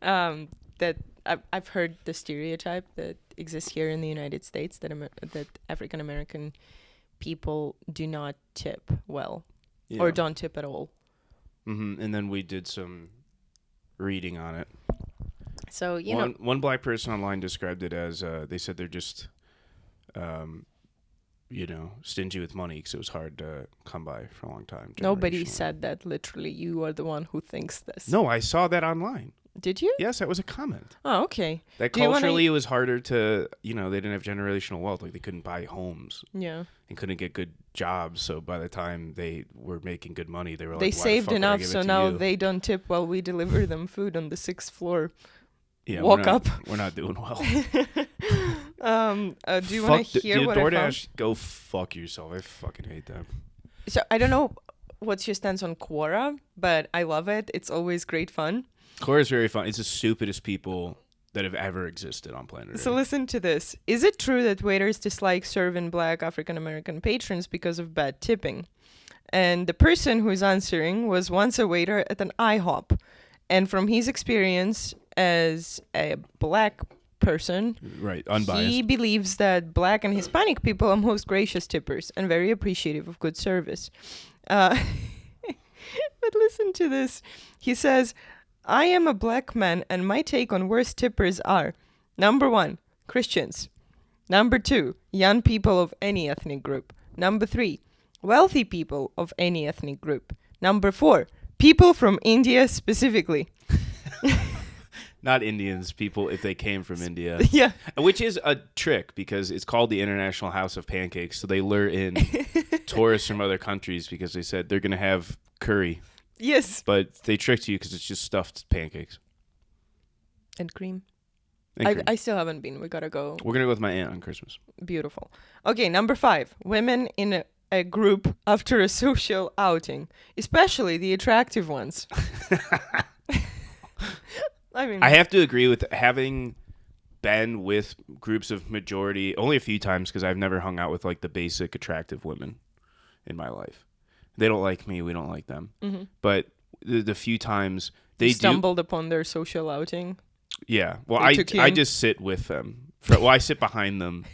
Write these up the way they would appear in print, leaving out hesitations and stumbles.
That I've heard the stereotype that exists here in the United States that that African American people do not tip well or don't tip at all. And then we did some reading on it. So one black person online described it as they said they're just stingy with money because it was hard to come by for a long time. Nobody said that. Literally, you are the one who thinks this. No, I saw that online. Did you? Yes, that was a comment. Oh, okay. That culturally it was harder to, they didn't have generational wealth. Like, they couldn't buy homes. Yeah. And couldn't get good jobs. So by the time they were making good money, they were they saved enough, so now they don't tip while we deliver them food on the 6th floor. Yeah, Walk up. We're not doing well. Do you want to hear what DoorDash, I found? go fuck yourself. I fucking hate them. So I don't know what's your stance on Quora, but I love it. It's always great fun. Quora is very fun. It's the stupidest people that have ever existed on planet Earth. So listen to this. Is it true that waiters dislike serving black African-American patrons because of bad tipping? And the person who is answering was once a waiter at an IHOP. And from his experience as a black person, right, unbiased, he believes that black and Hispanic people are most gracious tippers and very appreciative of good service. But listen to this. He says, I am a black man and my take on worst tippers are: number 1, Christians. Number 2, young people of any ethnic group. Number 3, wealthy people of any ethnic group. Number 4, people from India specifically. Not Indians, people if they came from India. Yeah. Which is a trick because it's called the International House of Pancakes. So they lure in tourists from other countries because they said they're going to have curry. Yes. But they tricked you because it's just stuffed pancakes. And cream. And cream. I still haven't been. We got to go. We're going to go with my aunt on Christmas. Beautiful. Okay, number 5. Women in a group after a social outing. Especially the attractive ones. I mean, I have to agree with having been with groups of majority only a few times because I've never hung out with like the basic attractive women in my life. They don't like me. We don't like them. Mm-hmm. But the few times they stumbled upon their social outing. Yeah. Well, I just sit with them. I sit behind them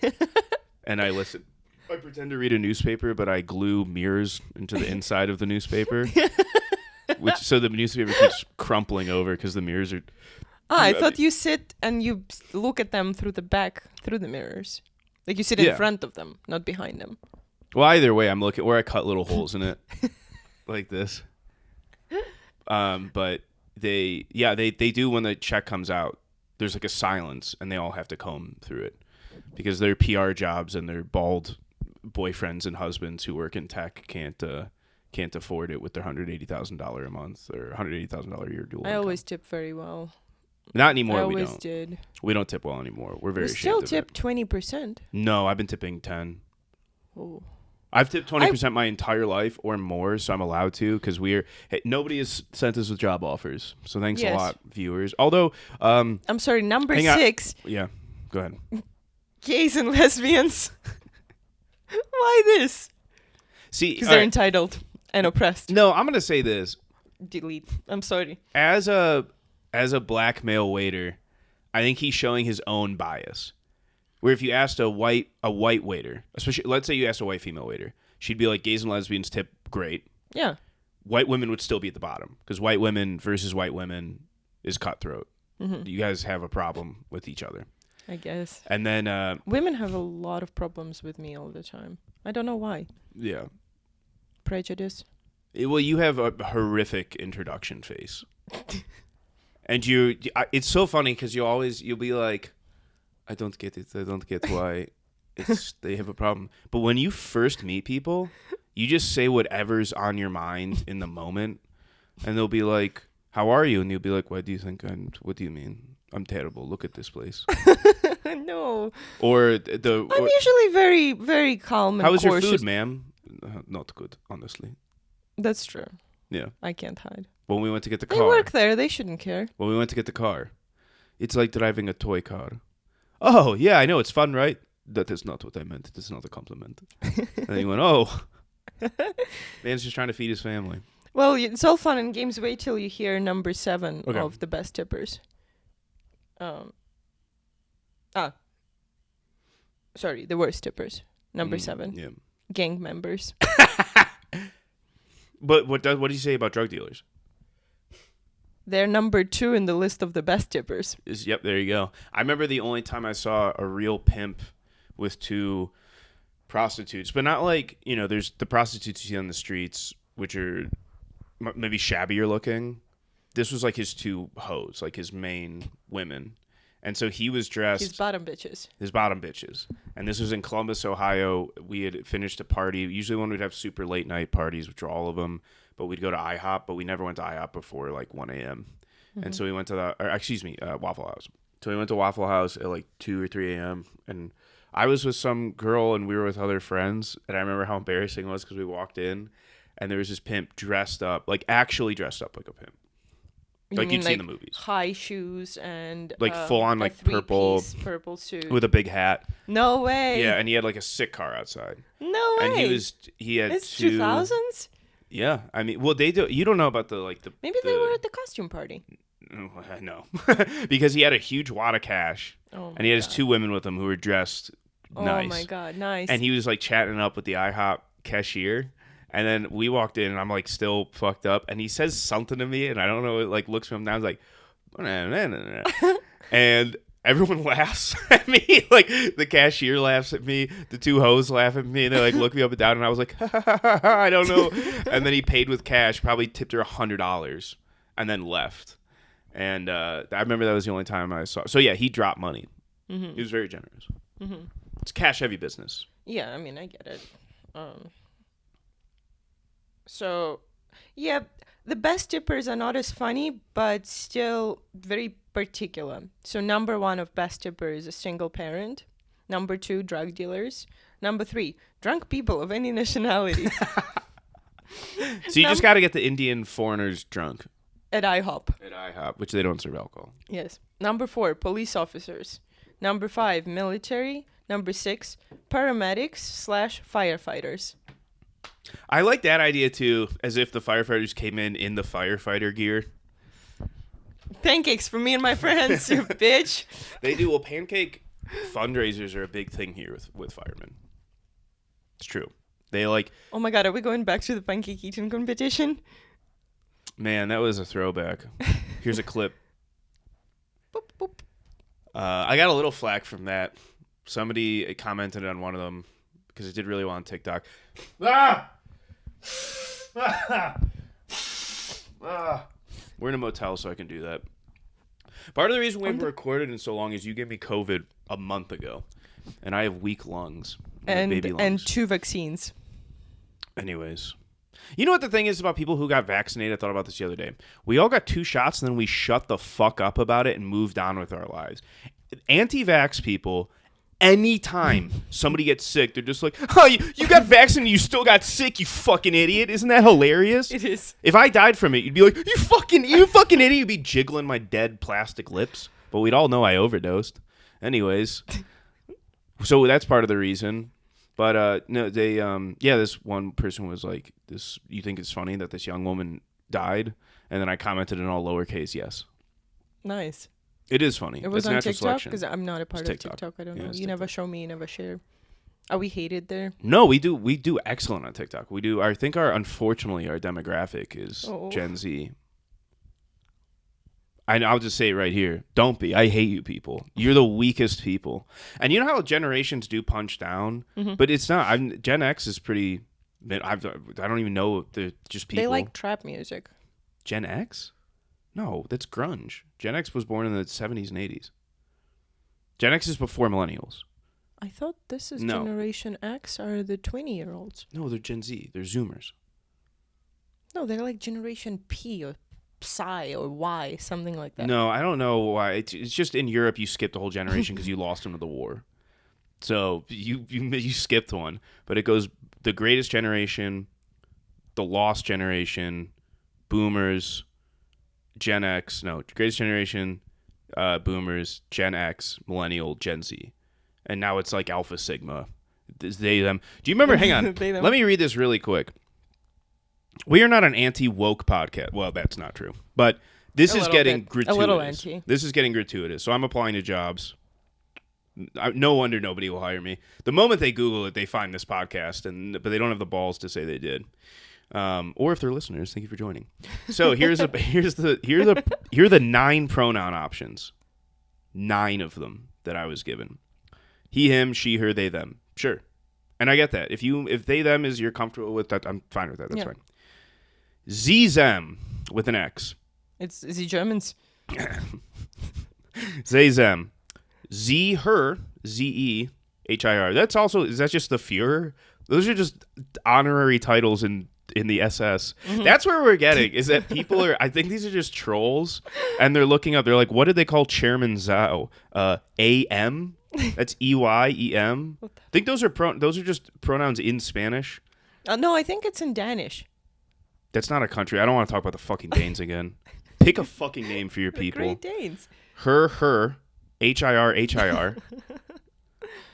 and I listen. I pretend to read a newspaper, but I glue mirrors into the inside of the newspaper. So the newspaper keeps crumpling over because the mirrors are... I thought you sit and you look at them through the mirrors. Like you sit in front of them, not behind them. Well, either way, I'm looking where I cut little holes in it. Like this. But they do when the check comes out, there's like a silence and they all have to comb through it. Because their PR jobs and their bald boyfriends and husbands who work in tech can't afford it with their $180,000 a month or $180,000 a year dual income. I always tip very well. Not anymore. I we always don't. Did. We don't tip well anymore. We're very we still ashamed tip of 20%. No, I've been tipping 10. Oh. I've tipped 20% my entire life or more, so I'm allowed to because nobody has sent us with job offers. So thanks a lot, viewers. Although, I'm sorry, number 6. Yeah, go ahead. Gays and lesbians. Why this? See, because they're entitled and oppressed. No, I'm gonna say this. Delete. I'm sorry. As a black male waiter, I think he's showing his own bias. Where if you asked a white waiter, especially let's say you asked a white female waiter, she'd be like, gays and lesbians tip great. Yeah. White women would still be at the bottom because white women versus white women is cutthroat. Mm-hmm. You guys have a problem with each other, I guess. And then women have a lot of problems with me all the time. I don't know why. Yeah. Prejudice. Well, you have a horrific introduction face. And it's so funny because you'll be like, I don't get it. I don't get why they have a problem. But when you first meet people, you just say whatever's on your mind in the moment. And they'll be like, how are you? And you'll be like, what do you think? What do you mean? I'm terrible. Look at this place. No. I'm usually very, very calm and cautious. How was your food, ma'am? Not good, honestly. That's true. Yeah. I can't hide. When we went to get the car. They work there. They shouldn't care. When we went to get the car. It's like driving a toy car. Oh, yeah, I know. It's fun, right? That is not what I meant. It is not a compliment. And then he went, oh. Man's just trying to feed his family. Well, it's all fun and games. Wait till you hear number 7 Okay. of the best tippers. Ah, sorry, the worst tippers. Number 7, Yeah. gang members. But what do you say about drug dealers? They're number 2 in the list of the best tippers. Yep, there you go. I remember the only time I saw a real pimp with 2 prostitutes, but not like, there's the prostitutes you see on the streets, which are maybe shabbier looking. This was like his 2 hoes, like his main women. And so he was dressed... His bottom bitches. And this was in Columbus, Ohio. We had finished a party. Usually when we'd have super late night parties, which are all of them, but we'd go to IHOP, but we never went to IHOP before like 1 a.m. Mm-hmm. And so we went to Waffle House. So we went to Waffle House at like 2 or 3 a.m. And I was with some girl and we were with other friends. And I remember how embarrassing it was because we walked in and there was this pimp dressed up, like actually dressed up like a pimp. Like you'd see in the movies. High shoes and like full on like purple suit with a big hat. No way. Yeah, and he had like a sick car outside. No way. And he had it's 2 2000s? Yeah, I mean, well, they do. You don't know about the Maybe they were at the costume party. No, because he had a huge wad of cash, and he had his 2 women with him who were dressed nice. Oh my god, nice. And he was like chatting up with the IHOP cashier. And then we walked in, and I'm like still fucked up. And he says something to me, and I don't know. It like looks from him down. I was like, and everyone laughs at me. Like the cashier laughs at me, the 2 hoes laugh at me, and they like look me up and down. And I was like, I don't know. And then he paid with cash, probably tipped her $100, and then left. And I remember that was the only time I saw. So yeah, he dropped money. Mm-hmm. He was very generous. Mm-hmm. It's cash heavy business. Yeah, I mean, I get it. So, yeah, the best tippers are not as funny, but still very particular. So number 1 of best tipper is a single parent. Number 2, drug dealers. Number 3, drunk people of any nationality. So you just got to get the Indian foreigners drunk. At IHOP. Which they don't serve alcohol. Yes. Number 4, police officers. Number 5, military. Number 6, paramedics/firefighters. I like that idea too, as if the firefighters came in the firefighter gear. Pancakes for me and my friends, you bitch. They do. Well, pancake fundraisers are a big thing here with firemen. It's true. They like... Oh my god, are we going back to the pancake eating competition? Man, that was a throwback. Here's a clip. Boop, boop. I got a little flack from that. Somebody commented on one of them because it did really well on TikTok. We're in a motel, so I can do that. Part of the reason we haven't recorded in so long is you gave me COVID a month ago, and I have weak lungs. Baby lungs. And 2 vaccines. Anyways. You know what the thing is about people who got vaccinated? I thought about this the other day. We all got 2 shots, and then we shut the fuck up about it and moved on with our lives. Anti-vax people... Anytime somebody gets sick, they're just like, oh, you got vaccinated, you still got sick, you fucking idiot. Isn't that hilarious? It is. If I died from it, you'd be like, you fucking idiot. You'd be jiggling my dead plastic lips. But we'd all know I overdosed. Anyways. So that's part of the reason. But no, they, this one person was like, you think it's funny that this young woman died? And then I commented in all lowercase, yes. Nice. It is funny. It was on TikTok because I'm not a part of TikTok. I don't know. You never show me, you never share. Are we hated there? No, we do excellent on TikTok. We do. I think unfortunately our demographic is Gen Z. I'll just say it right here. Don't be. I hate you people. You're the weakest people. And you know how generations do punch down, but it's not. Gen X is pretty. I don't even know if they're just people. They like trap music. Gen X? No, that's grunge. Gen X was born in the 70s and 80s. Gen X is before millennials. I thought this is Generation X are the 20-year-olds. No, they're Gen Z. They're Zoomers. No, they're like Generation P or Psi or Y, something like that. No, I don't know why. It's just in Europe you skipped a whole generation because you lost them to the war. So you skipped one. But it goes the greatest generation, the lost generation, boomers, Gen X, greatest generation, boomers, Gen X, millennial, Gen Z. And now it's like Alpha Sigma. They, them. Do you remember? Hang on. Let me read this really quick. We are not an anti-woke podcast. Well, that's not true. But this is getting gratuitous. A little anti. This is getting gratuitous. So I'm applying to jobs. No wonder nobody will hire me. The moment they Google it, they find this podcast, but they don't have the balls to say they did. Or if they're listeners, thank you for joining. So here are the 9 pronoun options. 9 of them that I was given. He, him, she, her, they, them. Sure. And I get that. If they, them is you're comfortable with that, I'm fine with that. That's fine. Sie, them with an X. It's the Germans. They, them. Sie, her, Z-E-H-I-R. Is that just the Führer? Those are just honorary titles in the SS. Mm-hmm. That's where we're getting, is that people I think these are just trolls, and they're looking up, they're like, what did they call Chairman Zhao? A-M? That's E-Y-E-M? I think those are just pronouns in Spanish. No, I think it's in Danish. That's not a country. I don't want to talk about the fucking Danes again. Pick a fucking name for your people. Great Danes. Her, H-I-R, H-I-R.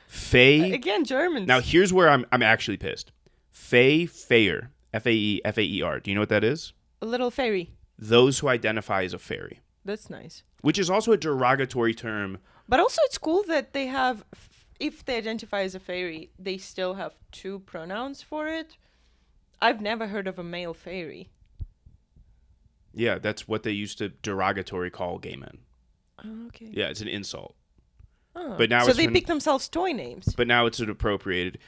Faye. Again, Germans. Now, here's where I'm actually pissed. Fayer. F-A-E, F-A-E-R. Do you know what that is? A little fairy. Those who identify as a fairy. That's nice. Which is also a derogatory term. But also it's cool that they have, if they identify as a fairy, they still have 2 pronouns for it. I've never heard of a male fairy. Yeah, that's what they used to derogatory call gay men. Oh, okay. Yeah, it's an insult. Oh. But now so they pick themselves toy names. But now it's appropriated.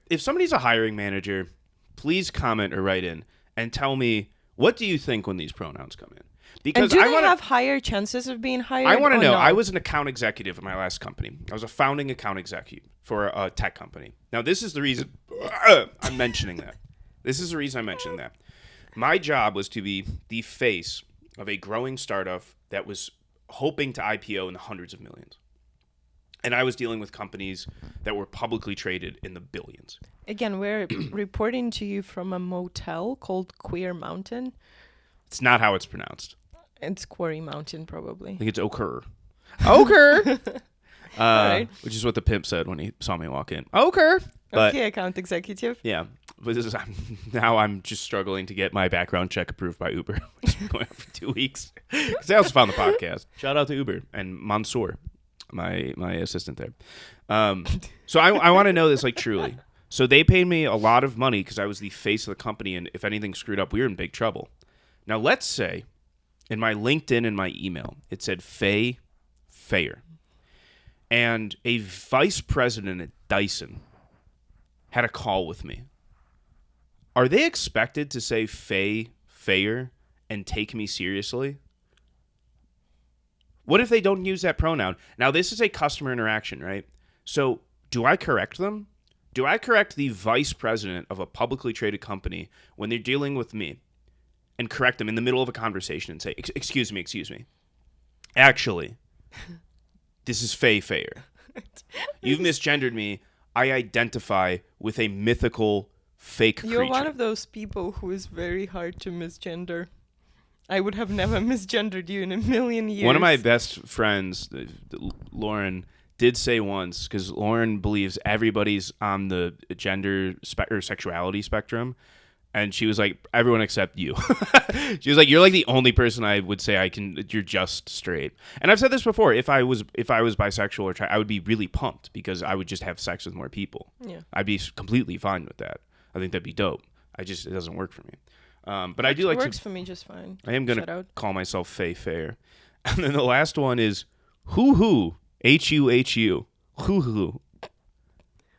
If somebody's a hiring manager, please comment or write in and tell me, what do you think when these pronouns come in? Because and do they have higher chances of being hired? I want to know. No? I was an account executive at my last company. I was a founding account executive for a tech company. Now, this is the reason I'm mentioning that. This is the reason I'm mentioning that. My job was to be the face of a growing startup that was hoping to IPO in the hundreds of millions. And I was dealing with companies that were publicly traded in the billions. Again, we're reporting to you from a motel called Queer Mountain. It's not how it's pronounced. It's Quarry Mountain, probably. I think it's Okur. Okur! Right. Which is what the pimp said when he saw me walk in. Okur! But, okay, account executive. Yeah. But now I'm just struggling to get my background check approved by Uber. Which has been going on for 2 weeks. Because I also found the podcast. Shout out to Uber and Mansoor, my assistant there. So I want to know this, like, truly. So they paid me a lot of money because I was the face of the company, and if anything screwed up, we were in big trouble. Now, let's say in my LinkedIn and my email, it said Fayer. And a vice president at Dyson had a call with me. Are they expected to say Fayer and take me seriously? What if they don't use that pronoun? Now, this is a customer interaction, right? So do I correct them? Do I correct the vice president of a publicly traded company when they're dealing with me and correct them in the middle of a conversation and say, excuse me. Actually, this is Fayer. You've misgendered me. I identify with a mythical fake creature. You're one of those people who is very hard to misgender. I would have never misgendered you in a million years. One of my best friends, Lauren, did say once, because Lauren believes everybody's on the gender or sexuality spectrum, and she was like, everyone except you. She was like, you're like the only person I would say you're just straight. And I've said this before, if I was bisexual or I would be really pumped because I would just have sex with more people. Yeah. I'd be completely fine with that. I think that'd be dope. It doesn't work for me. But I do like it works for me just fine. I am going to call myself Fayer. And then the last one is Hoo-Hoo. H-U-H-U. Hoo-Hoo.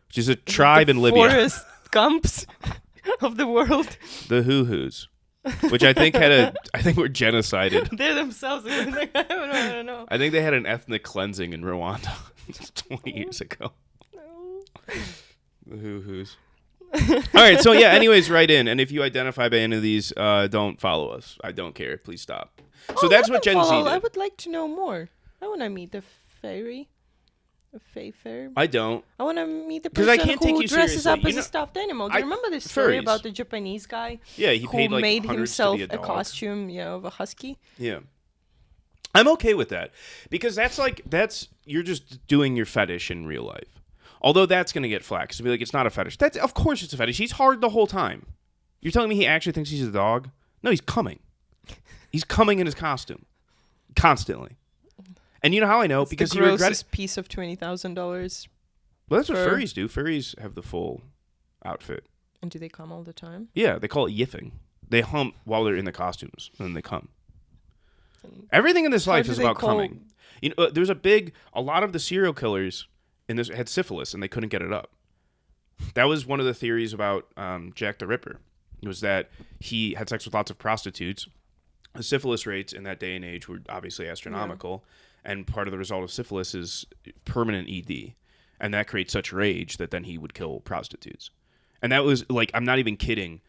Which is a tribe in Libya. Forrest Gumps of the world. The Hoo-Hoos. Which I think were genocided. They're themselves. I don't know. I think they had an ethnic cleansing in Rwanda 20 years ago. No. The Hoo-Hoos. All right, so yeah, anyways, write in. And if you identify by any of these, don't follow us. I don't care. Please stop. So that's what Gen Z did. I would like to know more. I want to meet the fairy. A fair. I don't. I want to meet the person who dresses up as a stuffed animal. Do you remember this story about the Japanese guy? Yeah, he paid like made himself a costume, of a husky. Yeah. I'm okay with that. Because that's you're just doing your fetish in real life. Although that's going to get flack. So be like, it's not a fetish. Of course it's a fetish. He's hard the whole time. You're telling me he actually thinks he's a dog? No, he's coming. He's coming in his costume. Constantly. And you know how I know? It's because the he regretted... grossest piece of $20,000. Well, that's what furries do. Furries have the full outfit. And do they come all the time? Yeah, they call it yiffing. They hump while they're in the costumes, and then they come. Everything in this life is about coming. You know, there's a lot of the serial killers in this had syphilis, and they couldn't get it up. That was one of the theories about Jack the Ripper. It was that he had sex with lots of prostitutes. The syphilis rates in that day and age were obviously astronomical, and part of the result of syphilis is permanent ED, and that creates such rage that then he would kill prostitutes. And that was, like, I'm not even kidding.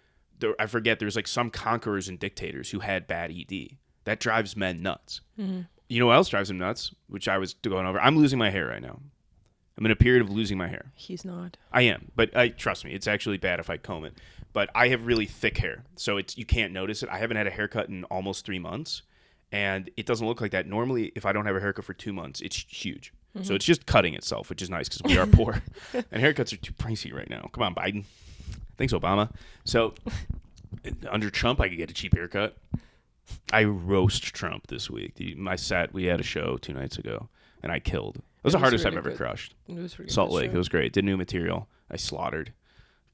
I forget, there's, like, some conquerors and dictators who had bad ED. That drives men nuts. Mm-hmm. You know what else drives them nuts? Which I was going over. I'm losing my hair right now. I'm in a period of losing my hair. He's not. I am, but trust me, it's actually bad if I comb it. But I have really thick hair, so you can't notice it. I haven't had a haircut in almost 3 months, and it doesn't look like that. Normally, if I don't have a haircut for 2 months, it's huge. Mm-hmm. So it's just cutting itself, which is nice because we are poor. And haircuts are too pricey right now. Come on, Biden. Thanks, Obama. So under Trump, I could get a cheap haircut. I roast Trump this week. We had a show 2 nights ago, and I killed. It was the hardest really I've ever crushed. It was really Salt Lake. It was great. Did new material. I slaughtered.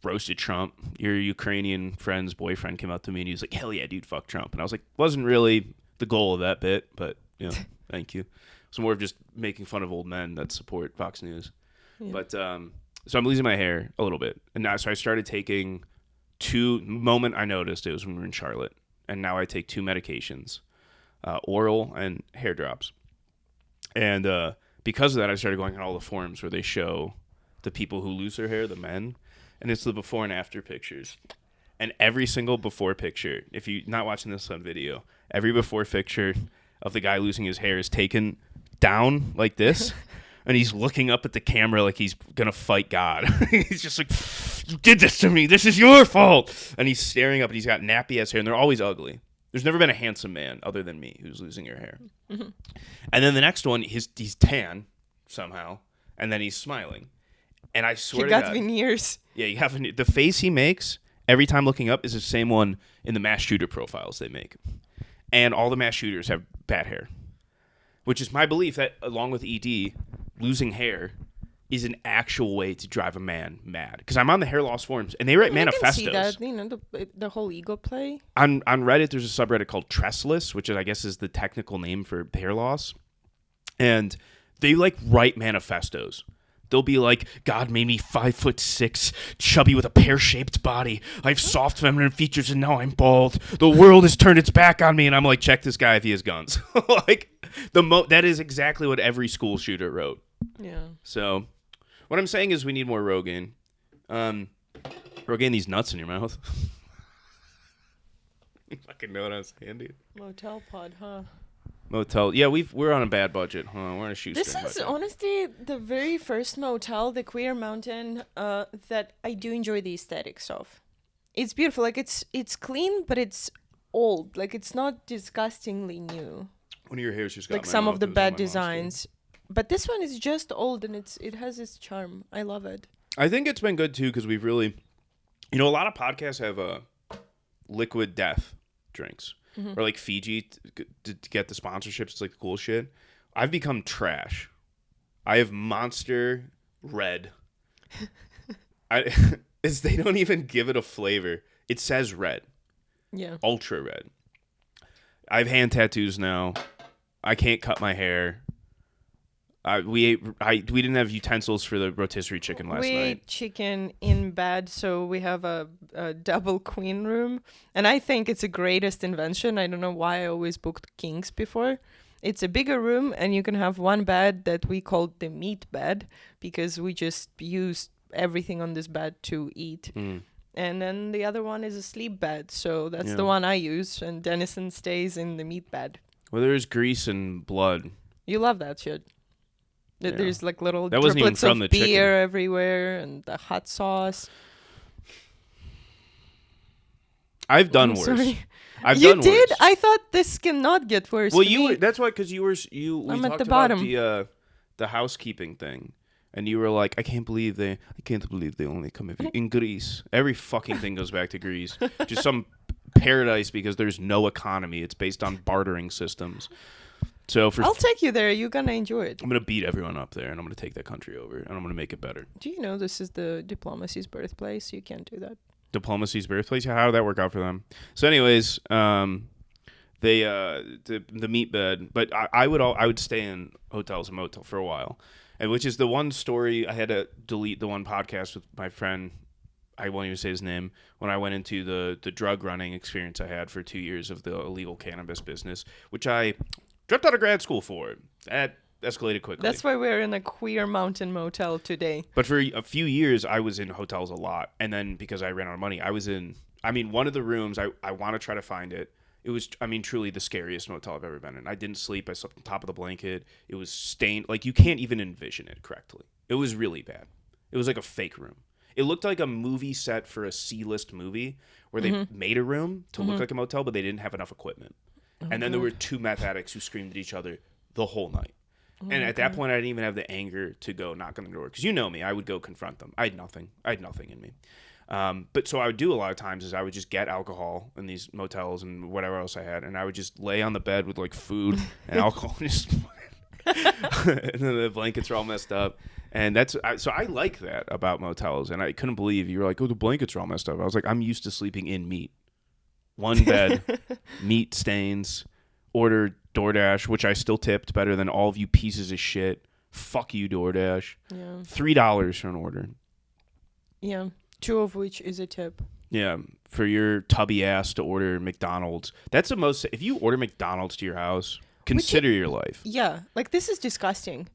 Roasted Trump. Your Ukrainian friend's boyfriend came up to me and he was like, hell yeah, dude, fuck Trump. And I was like, wasn't really the goal of that bit, but, you know, thank you. It's more of just making fun of old men that support Fox News. Yeah. But, so I'm losing my hair a little bit. And now, so I started taking moment I noticed it was when we were in Charlotte. And now I take 2 medications, oral and hair drops. And because of that, I started going on all the forums where they show the people who lose their hair, the men. And it's the before and after pictures. And every single before picture, if you're not watching this on video, every before picture of the guy losing his hair is taken down like this. And he's looking up at the camera like he's going to fight God. He's just like, you did this to me. This is your fault. And he's staring up and he's got nappy-ass hair. And they're always ugly. There's never been a handsome man other than me who's losing your hair. Mm-hmm. And then the next one, he's tan somehow. And then he's smiling. And I swear to God. You got veneers. Yeah, you have the face he makes every time looking up is the same one in the mass shooter profiles they make. And all the mass shooters have bad hair. Which is my belief that, along with ED, losing hair is an actual way to drive a man mad. Because I'm on the hair loss forums, and they write manifestos. I can see that, you know, the whole ego play. On Reddit, there's a subreddit called Tressless, which I guess is the technical name for hair loss. And they, like, write manifestos. They'll be like, God made me 5'6", chubby with a pear-shaped body. I have soft feminine features, and now I'm bald. The world has turned its back on me, and I'm like, check this guy if he has guns. Like, that is exactly what every school shooter wrote. Yeah. So, what I'm saying is we need more Rogaine. Rogaine, these nuts in your mouth. You fucking know what I'm saying, dude. Motel pod, huh? Motel. Yeah, we're on a bad budget. We're on a shoestring budget. This is honestly the very first motel, the Queer Mountain, that I do enjoy the aesthetics of. It's beautiful. Like, it's clean, but it's old. Like, it's not disgustingly new. One of your hairs just got like some of the bad designs. But this one is just old, and it has its charm. I love it. I think it's been good, too, because we've really... You know, a lot of podcasts have liquid death drinks. Mm-hmm. Or like Fiji to get the sponsorships. It's like the cool shit. I've become trash. I have Monster Red. They don't even give it a flavor. It says red. Yeah. Ultra red. I have hand tattoos now. I can't cut my hair. We didn't have utensils for the rotisserie chicken last night. We ate chicken in bed, so we have a double queen room. And I think it's the greatest invention. I don't know why I always booked kings before. It's a bigger room, and you can have one bed that we called the meat bed because we just used everything on this bed to eat. Mm. And then the other one is a sleep bed, so that's the one I use. And Dennison stays in the meat bed. Well, there's grease and blood. You love that shit. Yeah. There's like little that wasn't even driplets from of the beer chicken. Everywhere and the hot sauce. I've done worse. Sorry. I've you done did? Worse. I thought this cannot get worse. Well, that's why, because we I'm talked at the bottom. about the housekeeping thing, And you were like, I can't believe they only come in Greece. Every fucking thing goes back to Greece. Just some paradise because there's no economy. It's based on bartering systems. So I'll take you there. You're gonna enjoy it. I'm gonna beat everyone up there, and I'm gonna take that country over, and I'm gonna make it better. Do you know this is the diplomacy's birthplace? You can't do that. Diplomacy's birthplace. How did that work out for them? So, anyways, they the meat bed, but I would stay in hotels and motel for a while, and which is the one story I had to delete the one podcast with my friend. I won't even say his name. When I went into the drug running experience I had for 2 years of the illegal cannabis business, which I dropped out of grad school for. That escalated quickly. That's why we're in a queer mountain motel today. But for a few years, I was in hotels a lot. And then because I ran out of money, one of the rooms, I want to try to find it. It was, truly the scariest motel I've ever been in. I didn't sleep. I slept on top of the blanket. It was stained. Like, you can't even envision it correctly. It was really bad. It was like a fake room. It looked like a movie set for a C-list movie where they made a room to look like a motel, but they didn't have enough equipment. And then there were 2 meth addicts who screamed at each other the whole night. And at that point, I didn't even have the anger to go knock on the door. Because you know me. I would go confront them. I had nothing in me. But so I would do a lot of times is I would just get alcohol in these motels and whatever else I had. And I would just lay on the bed with like food and alcohol. And then the blankets are all messed up. And so I like that about motels. And I couldn't believe you were like, oh, the blankets are all messed up. I was like, I'm used to sleeping in meat. One bed, meat stains, order DoorDash, which I still tipped better than all of you pieces of shit. Fuck you, DoorDash. Yeah. $3 for an order. Yeah. 2 of which is a tip. Yeah. For your tubby ass to order McDonald's. That's the most, if you order McDonald's to your house, consider your life. Yeah. Like, this is disgusting.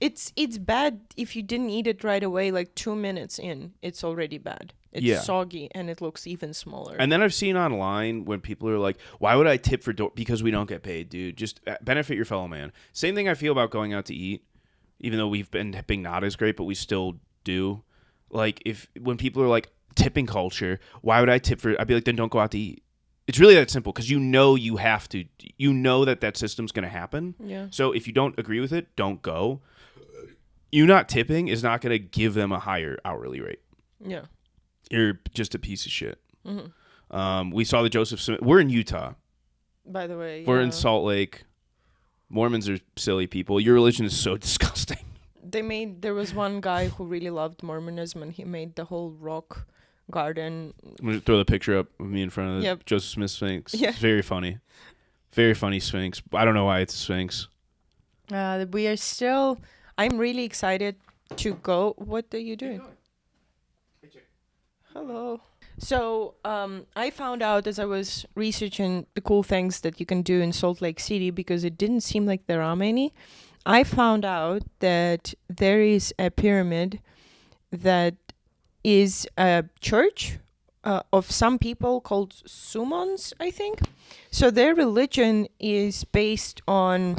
It's bad if you didn't eat it right away, like 2 minutes in, it's already bad. It's soggy and it looks even smaller. And then I've seen online when people are like, why would I tip for because we don't get paid, dude? Just benefit your fellow man. Same thing I feel about going out to eat, even though we've been tipping not as great, but we still do. Like, when people are like, tipping culture, why would I tip for, I'd be like, then don't go out to eat. It's really that simple because you have to. You know that system's going to happen. Yeah. So if you don't agree with it, don't go. You not tipping is not going to give them a higher hourly rate. Yeah. You're just a piece of shit. Mm-hmm. We saw the Joseph Smith. We're in Utah. By the way. We're in Salt Lake. Mormons are silly people. Your religion is so disgusting. There was one guy who really loved Mormonism and he made the whole rock garden. I'm going to throw the picture up of me in front of the Joseph Smith Sphinx. Yeah. It's very funny. Very funny Sphinx. I don't know why it's a Sphinx. We are still... I'm really excited to go. What are you doing? Hello. So I found out as I was researching the cool things that you can do in Salt Lake City, because it didn't seem like there are many. I found out that there is a pyramid that is a church of some people called Sumons, I think. So their religion is based on...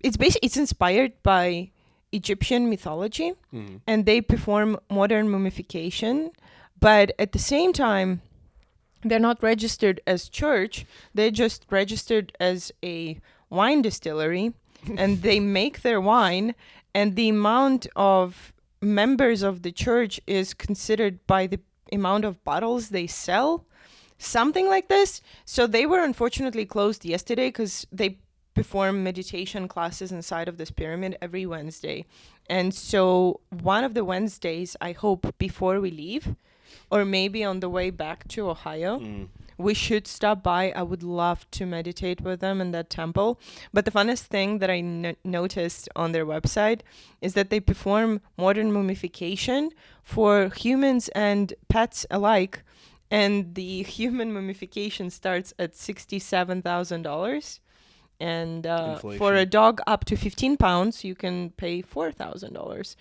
It's inspired by Egyptian mythology, and they perform modern mummification, but at the same time, they're not registered as church. They're just registered as a wine distillery, and they make their wine, and the amount of members of the church is considered by the amount of bottles they sell, something like this. So they were unfortunately closed yesterday because they perform meditation classes inside of this pyramid every Wednesday. And so one of the Wednesdays, I hope before we leave, or maybe on the way back to Ohio, we should stop by. I would love to meditate with them in that temple. But the funnest thing that I noticed on their website is that they perform modern mummification for humans and pets alike. And the human mummification starts at $67,000. And for a dog up to 15 pounds, you can pay $4,000,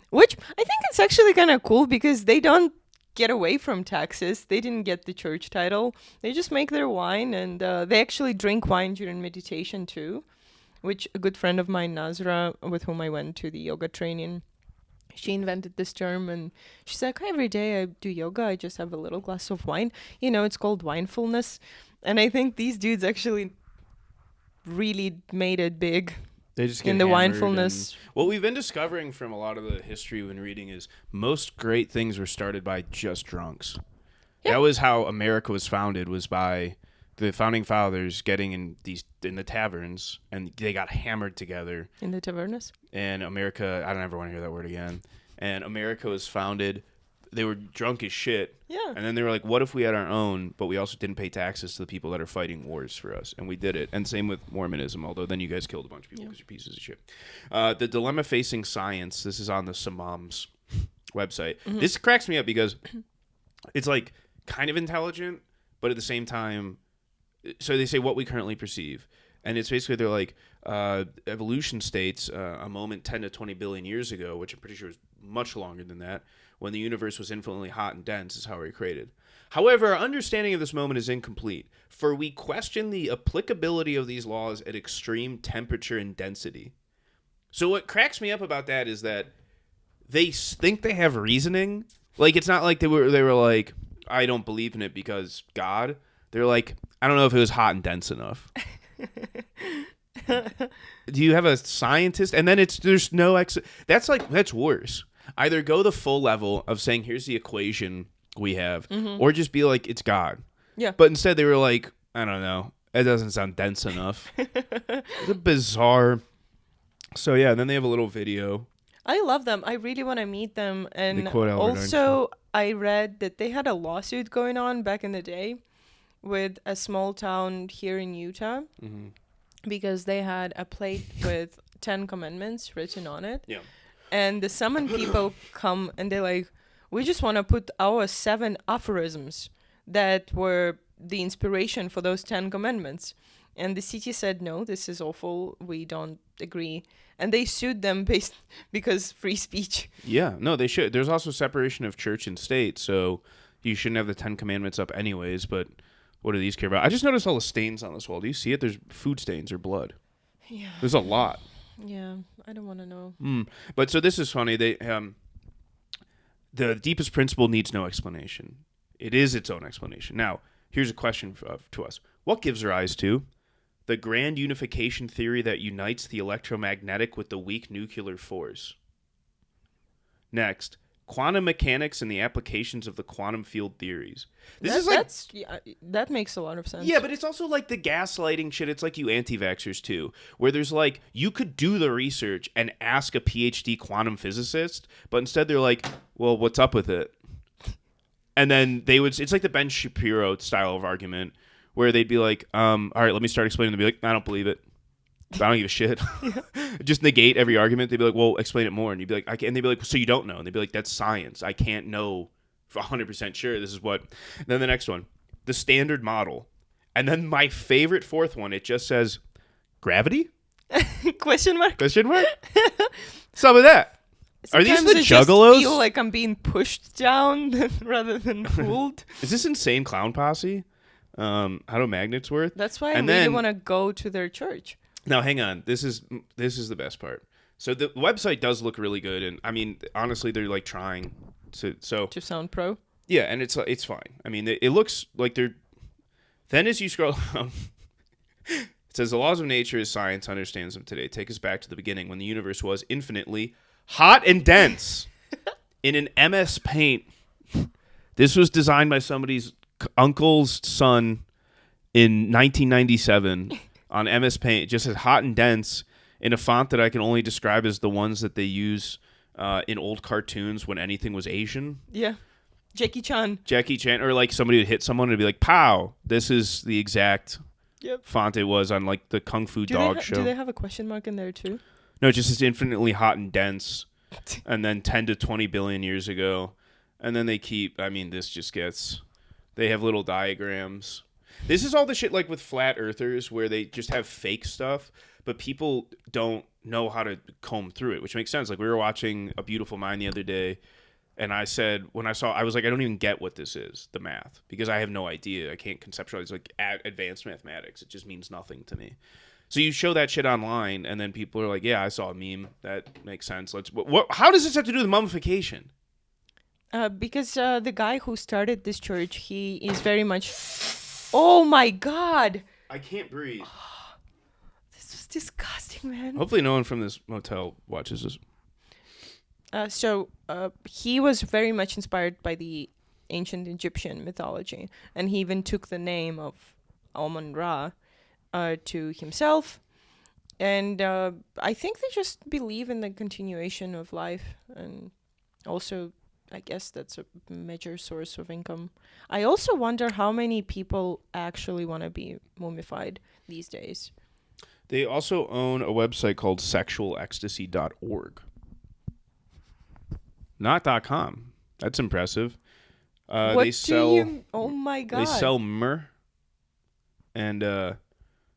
which I think it's actually kind of cool because they don't get away from taxes. They didn't get the church title. They just make their wine, and they actually drink wine during meditation too, which a good friend of mine, Nazra, with whom I went to the yoga training, she invented this term, and she's like, every day I do yoga, I just have a little glass of wine. You know, it's called winefulness. And I think these dudes actually really made it big. They just get in the hammered mindfulness. and- what we've been discovering from a lot of the history we've been reading is most great things were started by just drunks. Yeah. That was how America was founded, was by the founding fathers getting in the taverns, and they got hammered together. In the tavernas? And America, I don't ever want to hear that word again. And America was founded, they were drunk as shit. Yeah. And then they were like, what if we had our own, but we also didn't pay taxes to the people that are fighting wars for us? And we did it. And same with Mormonism, although then you guys killed a bunch of people because you're pieces of shit. The Dilemma Facing Science, this is on the Momoms website. Mm-hmm. This cracks me up because it's like kind of intelligent, but at the same time, so they say what we currently perceive. And it's basically, they're like, evolution states a moment 10 to 20 billion years ago, which I'm pretty sure is much longer than that, when the universe was infinitely hot and dense, is how we were created. However, our understanding of this moment is incomplete, for we question the applicability of these laws at extreme temperature and density. So what cracks me up about that is that they think they have reasoning. Like, it's not like they were like, I don't believe in it because God. They're like, I don't know if it was hot and dense enough. Do you have a scientist? And then there's no that's worse. Either go the full level of saying, here's the equation we have, or just be like, it's God. Yeah. But instead they were like, I don't know, it doesn't sound dense enough. It's a bizarre. So yeah, and then they have a little video. I love them. I really want to meet them. And They quote Albert also, I read that they had a lawsuit going on back in the day with a small town here in Utah, because they had a plate with 10 commandments written on it. Yeah. And the Summon people come and they're like, we just want to put our 7 aphorisms that were the inspiration for those 10 commandments. And the city said, no, this is awful. We don't agree. And they sued them because free speech. Yeah, no, they should. There's also separation of church and state, so you shouldn't have the 10 commandments up anyways, but what do these care about? I just noticed all the stains on this wall. Do you see it? There's food stains or blood. Yeah. There's a lot. Yeah, I don't want to know. But so this is funny. They the deepest principle needs no explanation. It is its own explanation. Now, here's a question to us. What gives rise to the grand unification theory that unites the electromagnetic with the weak nuclear force? Next, quantum mechanics and the applications of the quantum field theories. That makes a lot of sense. Yeah, but it's also like the gaslighting shit. It's like you anti-vaxxers too, where there's like, you could do the research and ask a PhD quantum physicist, but instead they're like, well, what's up with it? And then it's like the Ben Shapiro style of argument where they'd be like, all right, let me start explaining. They'd be like, I don't believe it. I don't give a shit. Just negate every argument. They'd be like, well, explain it more. And you'd be like, I can't. And they'd be like, so you don't know. And they'd be like, that's science. I can't know for 100% sure this is what. And then the next one, the standard model. And then my favorite fourth one, it just says gravity? Question mark? Question mark? Some of that. Are these the juggalos? I feel like I'm being pushed down rather than pulled. Is this Insane Clown Posse? How do magnets work? That's why I really want to go to their church. Now, hang on. This is the best part. So the website does look really good, and I mean, honestly, they're like trying to sound pro. Yeah, and it's fine. I mean, it looks like they're. Then as you scroll down, it says the laws of nature as science understands them today take us back to the beginning when the universe was infinitely hot and dense in an MS Paint. This was designed by somebody's uncle's son in 1997 on MS Paint. It just says hot and dense in a font that I can only describe as the ones that they use in old cartoons when anything was Asian. Yeah. Jackie Chan, or like somebody would hit someone and be like, pow. This is the exact font it was on like the Kung Fu Dog show. Do they have a question mark in there too? No, it just says infinitely hot and dense. And then 10 to 20 billion years ago. And then they this just gets, they have little diagrams. This is all the shit like with flat earthers where they just have fake stuff, but people don't know how to comb through it, which makes sense. Like we were watching A Beautiful Mind the other day, and I said, I was like, I don't even get what this is, the math, because I have no idea. I can't conceptualize like advanced mathematics. It just means nothing to me. So you show that shit online, and then people are like, yeah, I saw a meme. That makes sense. How does this have to do with mummification? Because the guy who started this church, he is very much... Oh my God! I can't breathe. This was disgusting, man. Hopefully no one from this motel watches this. So he was very much inspired by the ancient Egyptian mythology, and he even took the name of Amon-Ra to himself. And I think they just believe in the continuation of life, and also I guess that's a major source of income. I also wonder how many people actually want to be mummified these days. They also own a website called sexualecstasy.org. Not .com. That's impressive. What they sell. Oh my god! They sell myrrh. And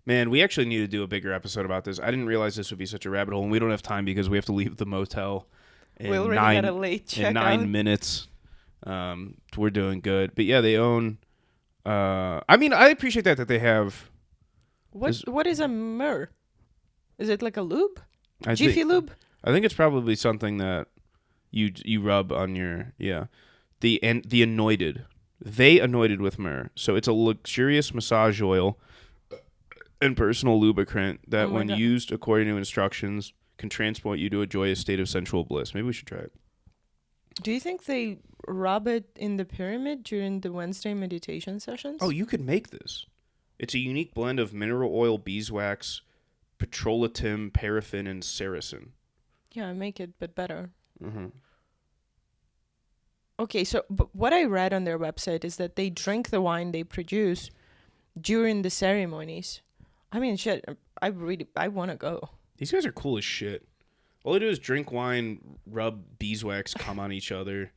man, we actually need to do a bigger episode about this. I didn't realize this would be such a rabbit hole, and we don't have time because we have to leave the motel in we already got a late checkout. in 9 minutes. We're doing good, but yeah, they own. I mean, I appreciate that they have. What is a myrrh? Is it like a lube? I Jiffy Lube? I think it's probably something that you rub on your the anointed. They anointed with myrrh, so it's a luxurious massage oil and personal lubricant that, when used according to instructions, can transport you to a joyous state of sensual bliss. Maybe we should try it. Do you think they rub it in the pyramid during the Wednesday meditation sessions? Oh, you could make this. It's a unique blend of mineral oil, beeswax, petrolatum, paraffin, and saracen. Yeah, make it, but better. Mm-hmm. Okay, so what I read on their website is that they drink the wine they produce during the ceremonies. I mean, shit, I want to go. These guys are cool as shit. All they do is drink wine, rub beeswax, come on each other,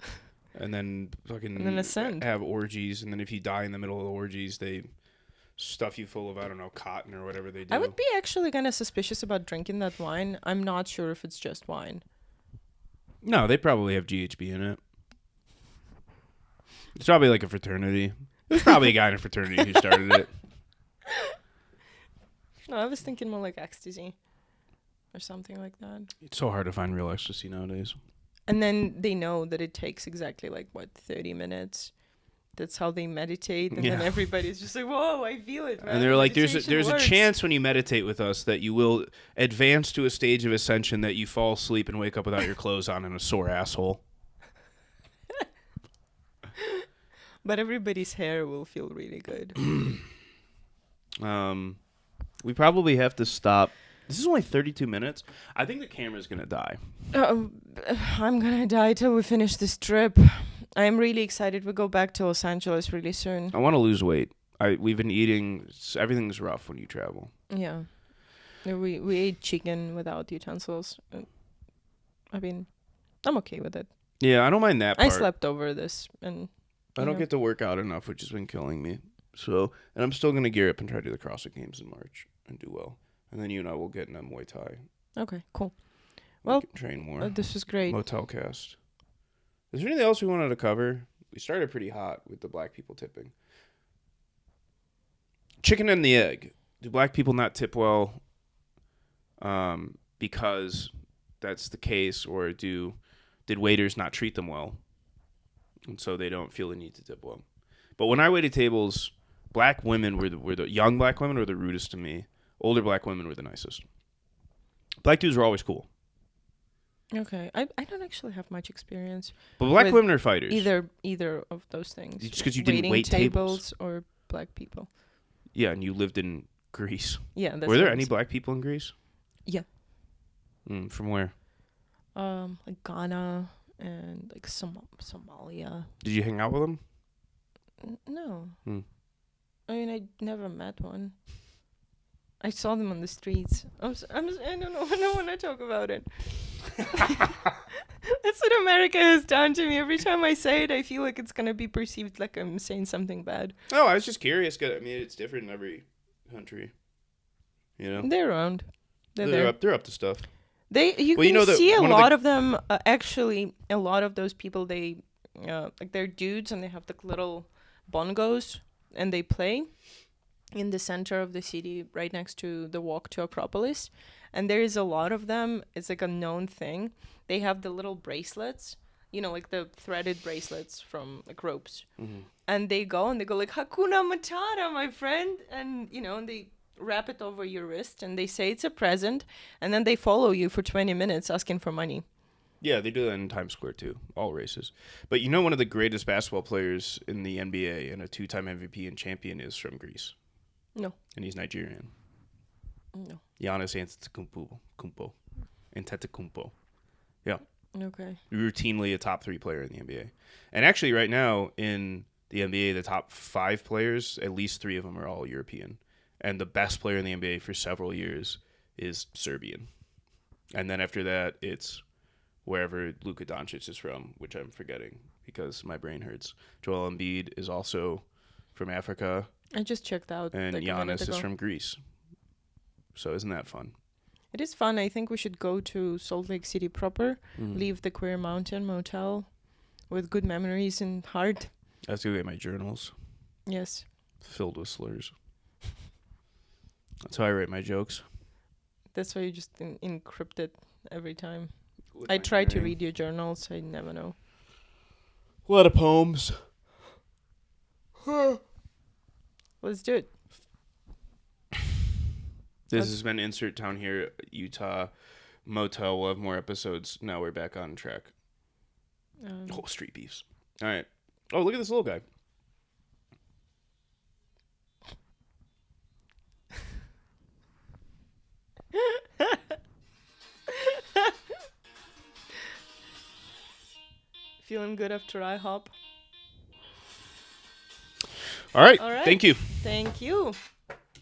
and then fucking have orgies. And then if you die in the middle of the orgies, they stuff you full of, I don't know, cotton or whatever they do. I would be actually kind of suspicious about drinking that wine. I'm not sure if it's just wine. No, they probably have GHB in it. It's probably like a fraternity. There's probably a guy in a fraternity who started it. No, I was thinking more like ecstasy or something like that. It's so hard to find real ecstasy nowadays. And then they know that it takes exactly 30 minutes. That's how they meditate, and then everybody's just like, "Whoa, I feel it, man." And they're like, "There's a works. chance when you meditate with us that you will advance to a stage of ascension that you fall asleep and wake up without your clothes on and a sore asshole." But everybody's hair will feel really good. We probably have to stop. This is only 32 minutes. I think the camera's gonna die. I'm gonna die till we finish this trip. I'm really excited. We go back to Los Angeles really soon. I want to lose weight. We've been eating. Everything's rough when you travel. Yeah, we ate chicken without utensils. I mean, I'm okay with it. Yeah, I don't mind that part. I slept over this, and I don't get to work out enough, which has been killing me. So, and I'm still gonna gear up and try to do the CrossFit Games in March and do well. And then you and I will get in a Muay Thai. Okay, cool. Well, train more. This was great. Motel cast. Is there anything else we wanted to cover? We started pretty hot with the black people tipping. Chicken and the egg. Do black people not tip well because that's the case, or did waiters not treat them well, and so they don't feel the need to tip well? But when I waited tables, black women were the young black women were the rudest to me. Older black women were the nicest. Black dudes were always cool. Okay, I don't actually have much experience. But black women are fighters. Either of those things. Just because you didn't wait tables or black people. Yeah, and you lived in Greece. Yeah. Were there any black people in Greece? Yeah. From where? Like Ghana and like Somalia. Did you hang out with them? No. I mean, I never met one. I saw them on the streets. I don't know. I don't want to talk about it. That's what America has done to me. Every time I say it, I feel like it's going to be perceived like I'm saying something bad. No, I was just curious. Cause, I mean, it's different in every country. You know? They're around. They're up to stuff. You can see a lot of them. Actually, a lot of those people, they like they're dudes and they have like little bongos and they play in the center of the city right next to the walk to Acropolis. And there is a lot of them. It's like a known thing. They have the little bracelets, like the threaded bracelets from like ropes. Mm-hmm. And they go like, Hakuna Matata, my friend. And, and they wrap it over your wrist, and they say it's a present, and then they follow you for 20 minutes asking for money. Yeah, they do that in Times Square too, all races. But you know one of the greatest basketball players in the NBA and a 2-time MVP and champion is from Greece. No. And he's Nigerian. No. Giannis Antetokounmpo. Yeah. Okay. Routinely a top 3 player in the NBA. And actually right now in the NBA, the top 5 players, at least 3 of them are all European. And the best player in the NBA for several years is Serbian. And then after that, it's wherever Luka Doncic is from, which I'm forgetting because my brain hurts. Joel Embiid is also from Africa. I just checked out. And like a minute Giannis is ago. from Greece. So isn't that fun? It is fun. I think we should go to Salt Lake City proper, leave the Queer Mountain Motel with good memories in heart. I have to go get my journals Yes. filled with slurs. That's how I write my jokes. That's why you just encrypt it every time. With I my try to name. read your journals. I never know. A lot of poems. Let's do it. This has been Insert Town Here, Utah Motel. We'll have more episodes. Now we're back on track. Oh, street beefs. All right. Oh, look at this little guy. Feeling good after IHOP? All right. All right. Thank you. Thank you.